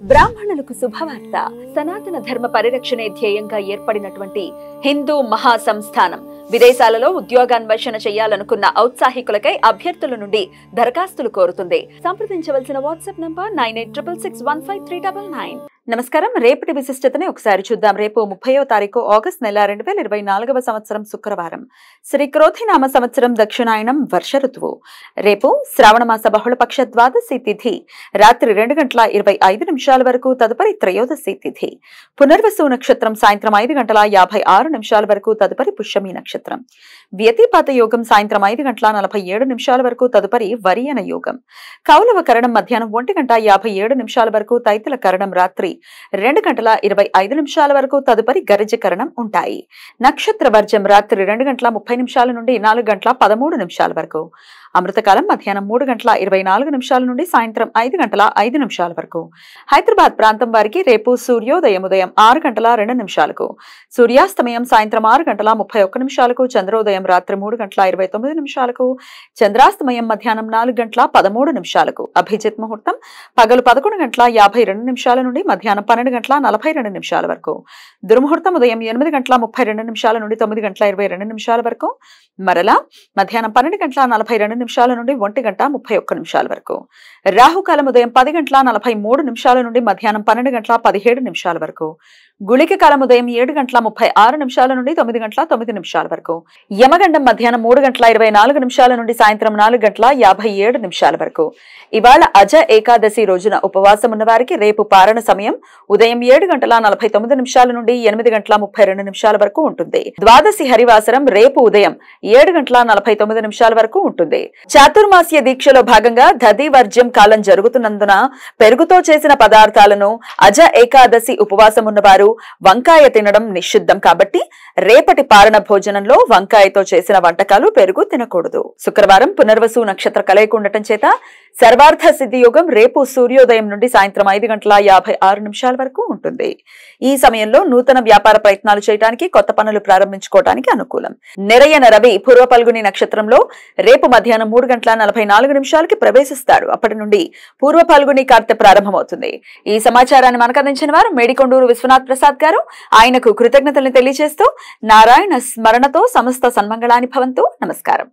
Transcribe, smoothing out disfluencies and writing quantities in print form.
బ్రాహ్మణులకు శుభవార్త. సనాతన ధర్మ పరిరక్షణే ధ్యేయంగా ఏర్పడినటువంటి హిందూ మహాసంస్థానం విదేశాలలో ఉద్యోగాన్వేషణ చేయాలనుకున్న ఔత్సాహికులకై అభ్యర్థుల నుండి దరఖాస్తులు కోరుతుంది. సంప్రదించవలసిన వాట్సాప్ నంబర్ 9866153999. నమస్కారం. రేపటి విశిష్టతని ఒకసారి చూద్దాం. రేపు 30వ తారీఖు ఆగస్టు నెల 2024వ సంవత్సరం శుక్రవారం. శ్రీ క్రోధినామ సంవత్సరం దక్షిణాయనం వర్ష ఋతువు. రేపు శ్రావణ మాస బహుళపక్ష ద్వాదశి తిథి రాత్రి 2:25 వరకు, తదుపరి త్రయోదశి తిథి. పునర్వసు నక్షత్రం సాయంత్రం 5:56 వరకు, తదుపరి పుష్యమి నక్షత్రం. వ్యతిపాత యోగం సాయంత్రం 5:47 వరకు, తదుపరి వరియన యోగం. కౌలవ కరణం మధ్యాహ్నం 1:57 వరకు, తైతల కరణం రాత్రి 2:25 వరకు, తదుపరి గరిజ కరణం ఉంటాయి. నక్షత్ర వర్జం రాత్రి 2:30 నుండి 4:13 వరకు. అమృతకాలం మధ్యాహ్నం 3:24 నుండి సాయంత్రం 5:05 వరకు. హైదరాబాద్ ప్రాంతం వారికి రేపు సూర్యోదయం ఉదయం 6:02 సూర్యాస్తమయం సాయంత్రం 6:31 చంద్రోదయం రాత్రి 3:29 చంద్రాస్తమయం మధ్యాహ్నం 4:13 అభిజిత్ ముహూర్తం పగలు 11:52 నుండి మధ్యాహ్నం 12:42 వరకు. దుర్ముహూర్తం ఉదయం 8:32 నుండి 9:22 వరకు. మరలా మధ్యాహ్నం 12:42 నుండి 1:31 వరకు. రాహుకాలం ఉదయం 10:43 నుండి మధ్యాహ్నం 12:17 వరకు. గుళిక కాలం ఉదయం 7:36 నుండి 9:09 వరకు. యమగండం మధ్యాహ్నం 3:24 నుండి సాయంత్రం 4:57 వరకు. ఇవాళ అజ ఏకాదశి రోజున ఉపవాసం ఉన్న వారికి రేపు పారణ సమయం ఉదయం 7:49 నుండి 8:32 వరకు ఉంటుంది. ద్వాదశి హరివాసరం రేపు ఉదయం 7:49 వరకు ఉంటుంది. చాతుర్మాస్య దీక్షలో భాగంగా దధి వర్జ్యం కాలం జరుగుతున్నందున పెరుగుతో చేసిన పదార్థాలను అజ ఏకాదశి ఉపవాసం ఉన్నవారు వంకాయ తినడం నిషిద్ధం కాబట్టి రేపటి పారణ భోజనంలో వంకాయతో చేసిన వంటకాలు, పెరుగు తినకూడదు. శుక్రవారం పునర్వసు నక్షత్ర కలయిక ఉండటం చేత సర్వార్థ సిద్ధి యోగం రేపు సూర్యోదయం నుండి సాయంత్రం 5:56 వరకు ఉంటుంది. ఈ సమయంలో నూతన వ్యాపార ప్రయత్నాలు చేయడానికి, కొత్త పనులు ప్రారంభించుకోవడానికి అనుకూలం. నిరయన రవి పూర్వ పల్గుని నక్షత్రంలో రేపు మధ్యాహ్నం 3:44 ప్రవేశిస్తాడు. అప్పటి నుండి పూర్వ పల్గుని కార్తె ప్రారంభమవుతుంది. ఈ సమాచారాన్ని మనకు అందించిన వారు మేడికొండూరు విశ్వనాథ్ ప్రసాద్ గారు. ఆయనకు కృతజ్ఞతలను తెలియజేస్తూ నారాయణ స్మరణతో సమస్త సన్మంగళాని భవంతు. నమస్కారం.